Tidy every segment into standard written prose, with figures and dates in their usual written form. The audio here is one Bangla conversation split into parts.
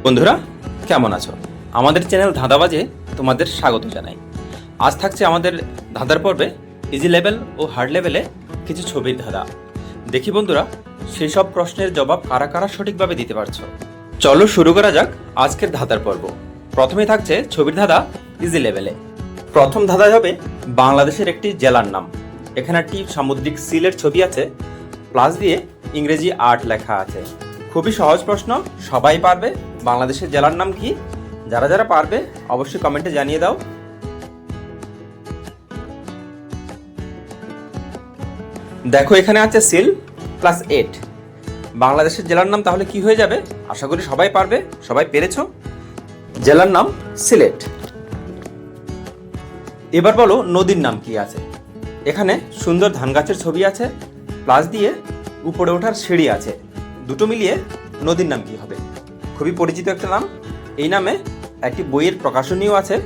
বন্ধুরা, কেমন আছো? আমাদের চ্যানেল ধাঁধাবাজে তোমাদের স্বাগত জানাই। আজ থাকছে আমাদের ধাঁধার পর্বে ইজি লেভেল ও হার্ড লেভেলে কিছু ছবির ধাঁধা। দেখি বন্ধুরা, সেই সব প্রশ্নের জবাব কারা কারা সঠিকভাবে দিতে পারছো। চলো শুরু করা যাক আজকের ধাঁধার পর্ব। প্রথমে থাকছে ছবির ধাঁধা ইজি লেভেলে। প্রথম ধাঁধা হবে বাংলাদেশের একটি জেলার নাম। এখানে একটি সামুদ্রিক সিলের ছবি আছে, প্লাস দিয়ে ইংরেজি আর্ট লেখা আছে। খুবই সহজ প্রশ্ন, সবাই পারবে। বাংলাদেশের জেলার নাম কি? যারা যারা পারবে অবশ্যই কমেন্টে জানিয়ে দাও। দেখো, এখানে আছে সিল প্লাস 8। বাংলাদেশের জেলার নাম তাহলে কি হয়ে যাবে? আশা করি সবাই পারবে, সবাই পেরেছো। জেলার নাম সিলেট। এবার বলো নদীর নাম কি আছে? এখানে সুন্দর ধান গাছের ছবি আছে, প্লাস দিয়ে উপরে ওঠার সিঁড়ি আছে। দুটো মিলিয়ে নদীর নাম কি হবে? খুবই পরিচিত একটা নাম। এই নামে একটি বইয়ের প্রকাশনীও আছে।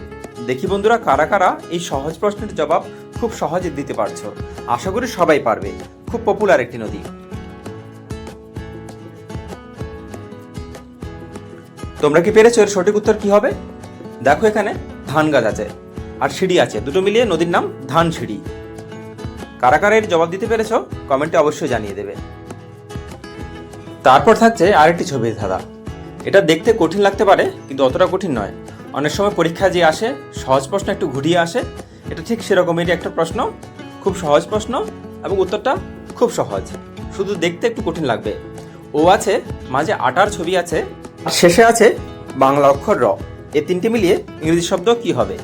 দেখি বন্ধুরা, কারা কারা এই সহজ প্রশ্নের জবাব খুব সহজে দিতে পারছো। আশা করি সবাই পারবে। খুব পপুলার একটি নদী। তোমরা কি পেরেছো? এর সঠিক উত্তর কি হবে? দেখো, এখানে ধান গাছ আছে আর সিঁড়ি আছে, দুটো মিলিয়ে নদীর নাম ধান সিঁড়ি। কারা কারা এর জবাব দিতে পেরেছো কমেন্টে অবশ্যই জানিয়ে দেবে। তারপর থাকছে আরেকটি ছবির ধাঁধা। এটা দেখতে কঠিন লাগতে পারে, কিন্তু অতটা কঠিন নয়। অনেক সময় পরীক্ষায় যে আসে সহজ প্রশ্ন একটু ঘুরিয়ে আসে, এটা ঠিক সেরকমেরই একটা প্রশ্ন। খুব সহজ প্রশ্ন এবং উত্তরটা খুব সহজ, শুধু দেখতে একটু কঠিন লাগবে। ও আছে, মাঝে আটার ছবি আছে, আর শেষে আছে বাংলা অক্ষর র। এই তিনটে মিলিয়ে ইংরেজি শব্দ কি হবে?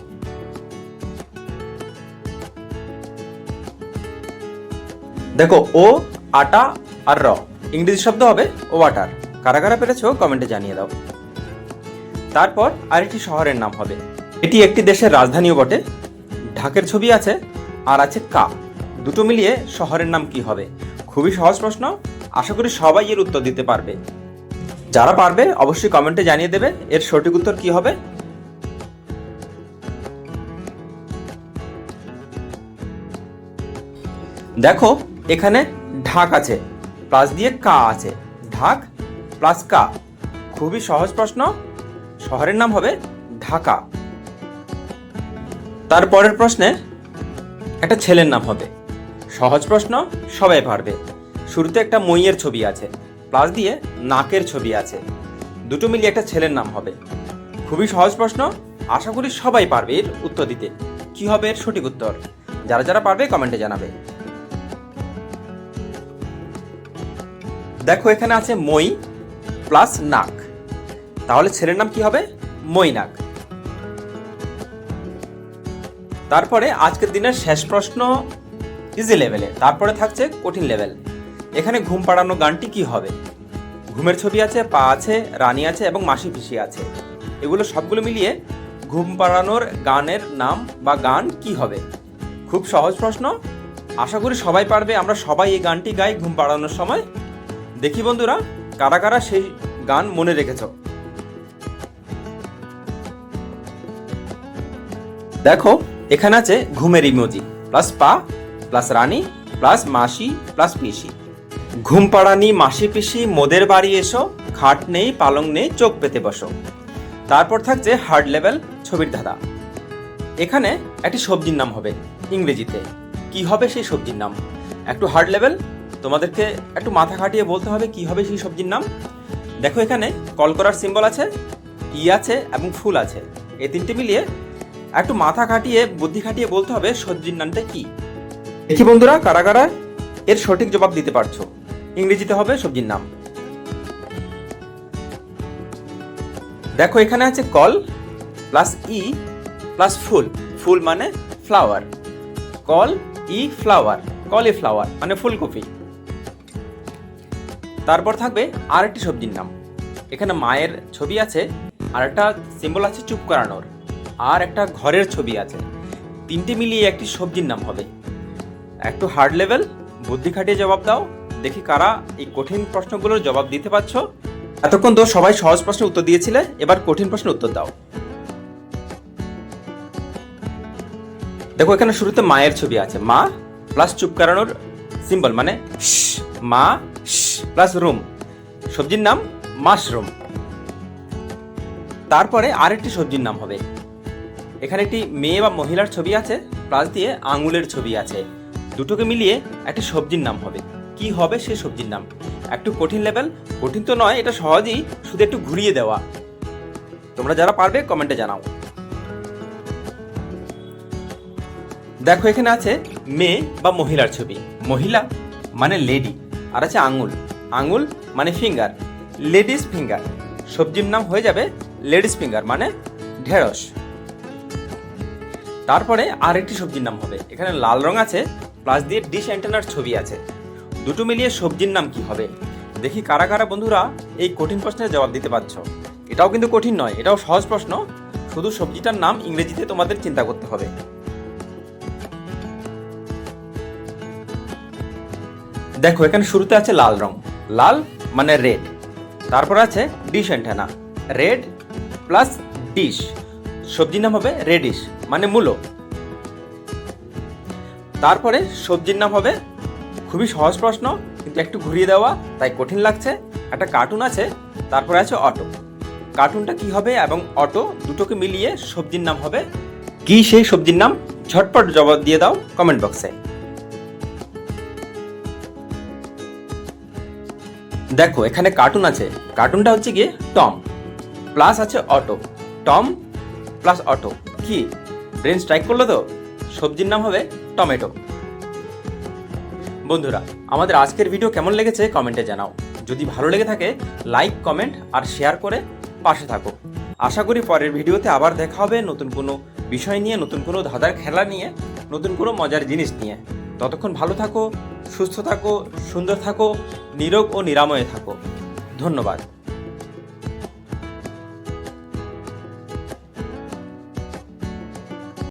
দেখো, ও, আটা আর র, ইংরেজি শব্দ হবে ওয়াটার। কারা কারা পেরেছো কমেন্টে জানিয়ে দাও। তারপর আরেকটি শহরের নাম হবে। এটি একটি দেশের রাজধানীও বটে। ঢাকের ছবি আছে আর আছে কা, দুটো মিলিয়ে শহরের নাম কি হবে? খুবই সহজ প্রশ্ন, আশা করি সবাই এর উত্তর দিতে পারবে। যারা পারবে অবশ্যই কমেন্টে জানিয়ে দেবে এর সঠিক উত্তর কি হবে। দেখো, এখানে ঢাক আছে, প্লাস দিয়ে কা আছে। ঢাক প্লাস কা, খুবই সহজ প্রশ্ন। শহরের নাম হবে ঢাকা। তারপরের প্রশ্নে একটা ছেলের নাম হবে। সহজ প্রশ্ন, সবাই পারবে। শুরুতে একটা মইয়ের ছবি আছে, প্লাস দিয়ে নাকের ছবি আছে, দুটো মিলিয়ে একটা ছেলের নাম হবে। খুবই সহজ প্রশ্ন, আশা করি সবাই পারবে এর উত্তর দিতে। কি হবে এর সঠিক উত্তর? যারা যারা পারবে কমেন্টে জানাবে। দেখো, এখানে আছে মই প্লাস নাক, তাহলে ছেলের নাম কি হবে? মৈনাক। তারপরে আজকের দিনের শেষ প্রশ্ন ইজি লেভেলে, তারপরে থাকছে কঠিন লেভেল। এখানে ঘুম পাড়ানো গানটি কি হবে? ঘুমের ছবি আছে, পা আছে, রানী আছে এবং মাসি পিসি আছে। এগুলো সবগুলো মিলিয়ে ঘুম পাড়ানোর গানের নাম বা গান কি হবে? খুব সহজ প্রশ্ন, আশা করি সবাই পারবে। আমরা সবাই এই গানটি গাই ঘুম পাড়ানোর সময়। দেখি বন্ধুরা, কারা কারা সেই গান মনে রেখেছ। দেখো, এখানে আছে ঘুমের ইমোজি, প্লাস পা প্লাস রানী প্লাস মাসি প্লাস পিসি। ঘুম পাড়ানি মাসি পিসি মোদের বাড়ি এসো, খাট নেই পালং নেই চোখ পেতে বসো। তারপর থাকছে হার্ড লেভেল ছবির ধাঁধা। এখানে একটি সবজির নাম হবে ইংরেজিতে। কি হবে সেই সবজির নাম? একটু হার্ড লেভেল, তোমাদেরকে একটু মাথা খাটিয়ে বলতে হবে কি হবে সেই সবজির নাম। দেখো, এখানে কল করার সিম্বল আছে, ই আছে এবং ফুল আছে। এই তিনটে মিলিয়ে একটু মাথা খাটিয়ে বুদ্ধি খাটিয়ে বলতে হবে সবজির নামটা কি। দেখি বন্ধুরা, কারা কারা এর সঠিক জবাব দিতে পারছো। ইংরেজিতে হবে সবজির নাম। দেখো, এখানে আছে কল প্লাস ই প্লাস ফুল। ফুল মানে ফ্লাওয়ার। কল ই ফ্লাওয়ার, কলিফ্লাওয়ার মানে ফুলকপি। তারপর থাকবে আরেকটি সবজির নাম। এখানে মায়ের ছবি আছে, আর একটা সিম্বল আছে চুপ করানোর, আর একটা ঘরের ছবি আছে। তিনটে মিলিয়ে একটি সবজির নাম হবে। একটু হার্ড লেভেল, বুদ্ধি খাটিয়ে জবাব দাও। দেখি কারা এই কঠিন প্রশ্নগুলোর জবাব দিতে পারছো। এতক্ষণ তো সবাই সহজ প্রশ্নের উত্তর দিয়েছিলে, এবার কঠিন প্রশ্নের উত্তর দাও। দেখো, এখানে শুরুতে মায়ের ছবি আছে, মা প্লাস চুপ করানোর সিম্বল মানে মা প্লাস রুম। সবজির নাম মাশরুম। তারপরে আরেকটি সবজির নাম হবে। এখানে একটি মেয়ে বা মহিলার ছবি আছে, প্লাস দিয়ে আঙুলের ছবি আছে। দুটোকে মিলিয়ে একটি সবজির নাম হবে। কি হবে সেই সবজির নাম? একটু কঠিন লেভেল, কঠিন তো নয়, এটা সহজেই, শুধু একটু ঘুরিয়ে দেওয়া। তোমরা যারা পারবে কমেন্টে জানাও। দেখো এখানে আছে মেয়ে বা মহিলার ছবি। মহিলা মানে লেডি, আর আছে আঙুল। আঙুল মানে ফিঙ্গার, লেডিস ফিঙ্গার। সবজির নাম হয়ে যাবে লেডিস ফিঙ্গার মানে ঢেঁড়স। তারপরে আরেকটি সবজির নাম হবে। এখানে লাল রং আছে, প্লাস দিয়ে ডিশ অ্যান্টেনার ছবি আছে। দুটো মিলিয়ে সবজির নাম কি হবে? দেখি কারা কারা বন্ধুরা এই কঠিন প্রশ্নের জবাব দিতে পারছো। এটাও কিন্তু কঠিন নয়, এটাও সহজ প্রশ্ন, শুধু সবজিটার নাম ইংরেজিতে তোমাদের চিন্তা করতে হবে। দেখো এখানে শুরুতে আছে লাল রং, লাল মানে রেড। তারপর আছে dish antenna, red plus dish, সবজির নাম হবে রেডিশ মানে মূলো। তারপরে সবজির নাম হবে, খুবই সহজ প্রশ্ন কিন্তু একটু ঘুরিয়ে দেওয়া তাই কঠিন লাগছে, একটা কার্টুন আছে, তারপরে আছে অটো। কার্টুনটা কি হবে এবং অটো দুটোকে মিলিয়ে সবজির নাম হবে কি? সেই সবজির নাম ঝটপট জবাব দিয়ে দাও কমেন্ট বক্সে। দেখো এখানে কার্টুন আছে, কার্টুনটা হচ্ছে গিয়ে টম, প্লাস আছে অটো। টম প্লাস অটো কি? ব্রেন স্ট্রাইক করলো তো? সবজির নাম হবে টমেটো। বন্ধুরা আমাদের আজকের ভিডিও কেমন লেগেছে কমেন্টে জানাও। যদি ভালো লেগে থাকে লাইক, কমেন্ট আর শেয়ার করে পাশে থাকো। আশা করি পরের ভিডিওতে আবার দেখা হবে নতুন কোনো বিষয় নিয়ে, নতুন কোনো ধাঁধার খেলা নিয়ে, নতুন কোনো মজার জিনিস নিয়ে। ততক্ষণ ভালো থাকো, সুস্থ থাকো, সুন্দর থাকো, নিরোগ ও নিরাময়ে থাকো। ধন্যবাদ।